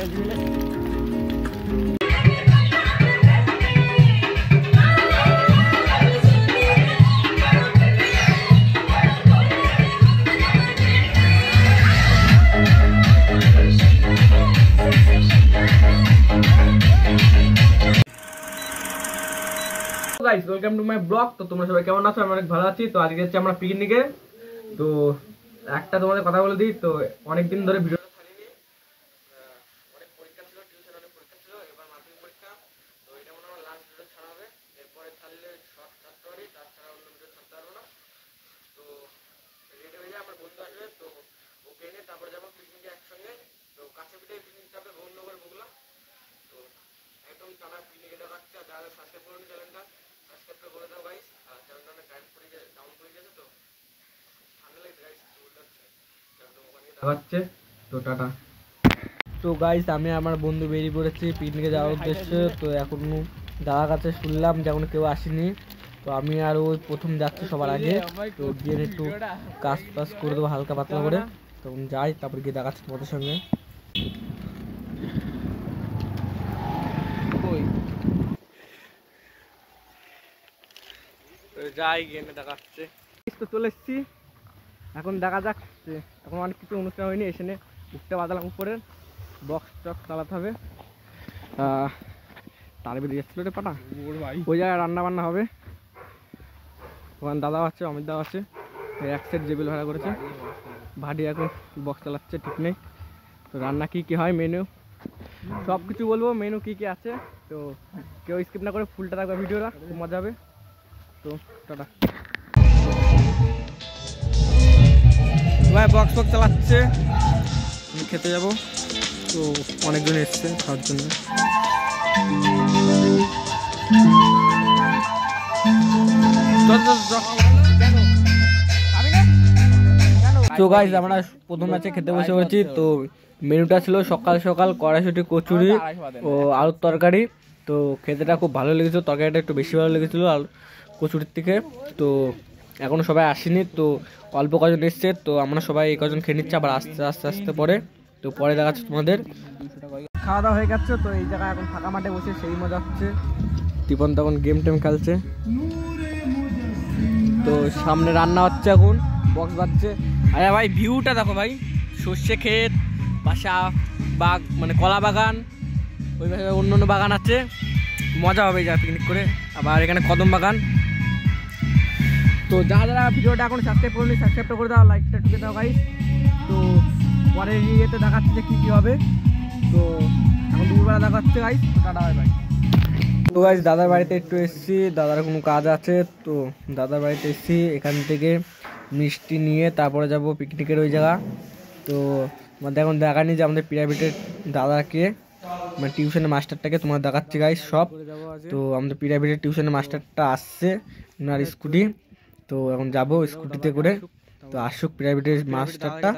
Guys welcome to my blog. तो তোমরা সবাই কেমন আছো? আমি অনেক ভালো আছি। তো আজকে যাচ্ছি আমরা পিকনিকে। তো একটা তোমাদের কথা বলে দিই, তো অনেক দিন ধরে ভিডিওটা ছাড়িনি, অনেক পরীক্ষা ছিল, টিউশন অনেক পরীক্ষা ছিল, এবার মাধ্যমিক পরীক্ষা। তো এটা মনে হয় লাস্ট ভিডিও ছাড়া হবে, এরপরে ছাড়লে শর্ট ছাড়তে পারি, তাছাড়া অন্য ভিডিও ছাড়তে পারবো না। তো রেডি হয়ে যায়, আমার বন্ধু আসবে, তো ওকে এনে তারপরে যাবো পিকনিকে একসঙ্গে। তো কাছে পিঠে পিকনিক যাবে বন্ধুনগর বগুলা। তো একদম টানা পিকনিকে দেখাচ্ছে। আর যারা সাবস্ক্রাইব করুন চ্যানেলটা সাবস্ক্রাইব করে দাও গাইস। আর চ্যানেলটা অনেক ডাউন করে গেছে, তো ভালো লাগে গাইস, দেখাচ্ছে। তো টাটা। তো গাইস আমি আমার বন্ধু বেরিয়ে পড়েছি পিকনিকে যাওয়ার উদ্দেশ্যে। তো এখনো দাদার কাছে শুনলাম যে এখন কেউ আসেনি। তো আমি আর ওই প্রথম যাচ্ছি সবার আগে। তো গিয়ে একটু কাজ টাজ করে দেবো হালকা পাতলা করে, তখন যাই, তারপর গিয়ে দেখাচ্ছি তোমাদের সঙ্গে। যাই গিয়ে দেখাচ্ছে। তো চলে এসছি, এখন দেখা যাচ্ছে। এখন অনেক কিছু অনুষ্ঠান হয়নি, এসে উঠতে বাদালাম উপরে, বক্স টক্স চালাতে হবে। তার বেরিয়ে যাচ্ছিল রে পাটা, ওই জায়গায় রান্না বান্না হবে। ওখানে দাদাও আছে, অমিত দাও আছে, এক সাইড জেবিল ভাড়া করেছে, ভাটি এখন বক্স চালাচ্ছে, ঠিক নেই। তো রান্না কী কী হয়, মেনু সব কিছু বলবো, মেনু কী কী আছে। তো কেউ স্কিপ না করে ফুলটা থাকবে ভিডিওটা, খুব মজা হবে। তো টাটা। ভাই বক্স বক্স চালাচ্ছে, আমি খেতে যাব। তো অনেকজন এসছে খাওয়ার জন্য। তো গাইস আমরা প্রথম ম্যাচে খেতে বসে পড়েছি। তো মেনুটা ছিল সকাল সকাল কড়াইশুঁটি, কচুরি ও আলুর তরকারি। তো খেতেটা খুব ভালো লেগেছিল, তরকারিটা একটু বেশি ভালো লেগেছিলো আলু কচুরির থেকে। তো এখনো সবাই আসেনি, তো অল্প কজন এসছে। তো আমরা সবাই এই কজন খেয়ে নিচ্ছি, আবার আস্তে আস্তে আস্তে পরে। তো পরে দেখাচ্ছি তোমাদের। খাওয়া দাওয়া হয়ে গেছে। তো এই জায়গায় এখন ফাঁকা মাঠে বসে সেই মজা হচ্ছে। টিপন তখন গেম টেম খেলছে। তো সামনে রান্না হচ্ছে, এখন বক্স বাজছে। আরে ভাই ভিউটা দেখো ভাই, সর্ষে ক্ষেত, বাসা বাগ মানে কলা বাগান, ওই পাশে অন্য অন্য বাগান আছে, মজা হবে এই জায়গা পিকনিক করে। আবার এখানে কদম বাগান। তো যারা যারা ভিডিওটা এখন সাবস্ক্রাইব করুন, সাবস্ক্রাইবটা করে দাও, লাইকটা টুকে দাও গাইস। তো পরে ইয়েতে দেখাচ্ছে যে কী কী হবে। তো এখন দুপুরবেলা দেখাচ্ছে গাইস। Tata bye bye. তো গাইস দাদার বাড়িতে একটু এসেছি, দাদার কোনো কাজ আছে। তো দাদার বাড়িতে এসেছি, এখান থেকে মিষ্টি নিয়ে তারপরে যাব পিকনিকের ওই জায়গা। তো আমাদের এখন দেখানি যে আমাদের প্রাইভেটের দাদাকে, মানে টিউশনের মাস্টারটাকে তোমার দেখাচ্ছি গাইস সব। তো আমাদের প্রাইভেটের টিউশনের মাস্টারটা আসছে ওনার স্কুটি। তো এখন যাবো স্কুটিতে করে। তো আসুক প্রাইভেটের মাস্টারটা,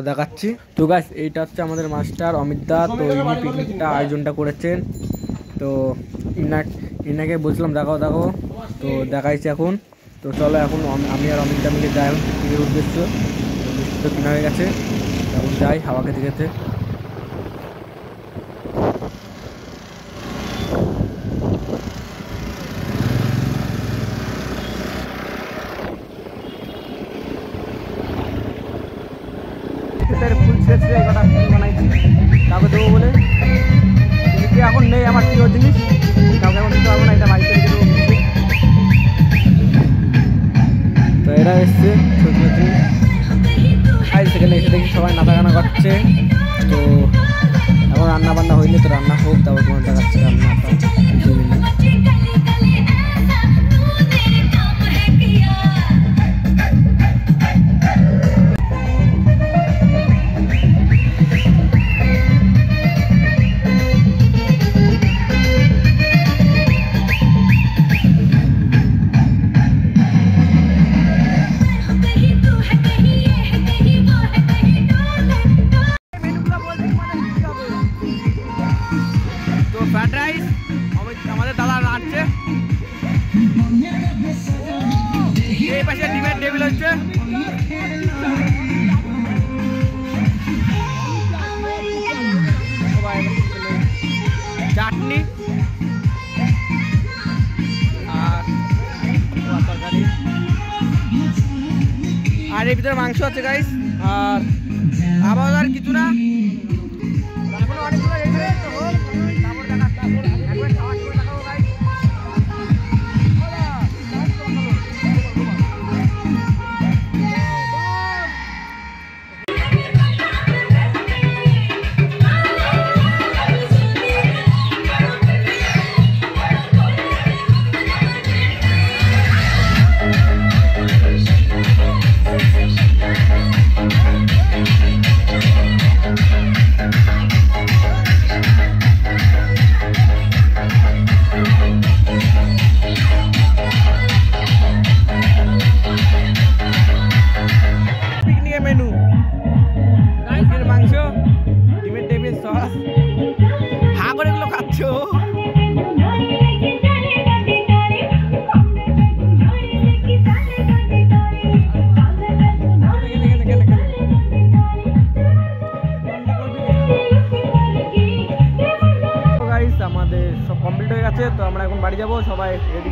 দেখাচ্ছি। তো গাইস এইটা হচ্ছে আমাদের মাস্টার অমিত দা। তো ইনি পিকনিকটা আয়োজনটা করেছেন। তো ইনাকে বলছিলাম দেখাও দেখো, তো দেখাইছি এখন। তো চলো এখন আমি আর অমিত দা মিলে যাই এখন পিকনিকের উদ্দেশ্য। মিষ্টি তো কেনা হয়ে গেছে, এখন যাই হাওয়া খেতে খেতে। ফুল ছেড়েছে, এই কথা বানাইছি কাউকে দেবো বলে। এখন নেই আমার প্রিয় জিনিস, কাউকে এখন দিতে পারবো না, এটা বাড়িতে রেখে দেবো। তো এরা এসছে ছোট ছোট, সেখানে এসে দেখি সবাই নাচা গানা করছে। তো এখন রান্না বান্না হইলে, তো রান্না হোক, তারপর তোমার দেখাচ্ছে রান্নাটা। এর ভিতরে মাংস আছে গাইস, আর আবার আর কিছু না, এখনো অনেকগুলো রেখে তো হোক, তারপর একবার খাওয়া শুরু দেখাবো গাইস। মেনু মুরগির মাংস, ডিমের টেবিল সস, হা করে এগুলো খাচ্ছ। আমাদের সব কমপ্লিট হয়ে গেছে, তো আমরা এখন বাড়ি যাবো, সবাই রেডি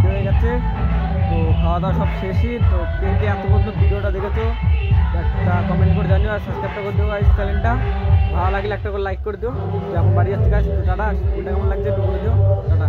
হয়ে গেছে। তো খাওয়া দাওয়া সব শেষই। তো কে কে এত পর্যন্ত ভিডিওটা দেখেছো একটা কমেন্ট করে জানিও, আর সাবস্ক্রাইবটা করে দিও গাইস চ্যানেলটা। ভালো লাগলে একটা করে লাইক করে দিও। এখন বাড়ি যাচ্ছি গাইস, টাটা। ভিডিওটা কেমন লাগছে একটু বলে দিও, টাটা।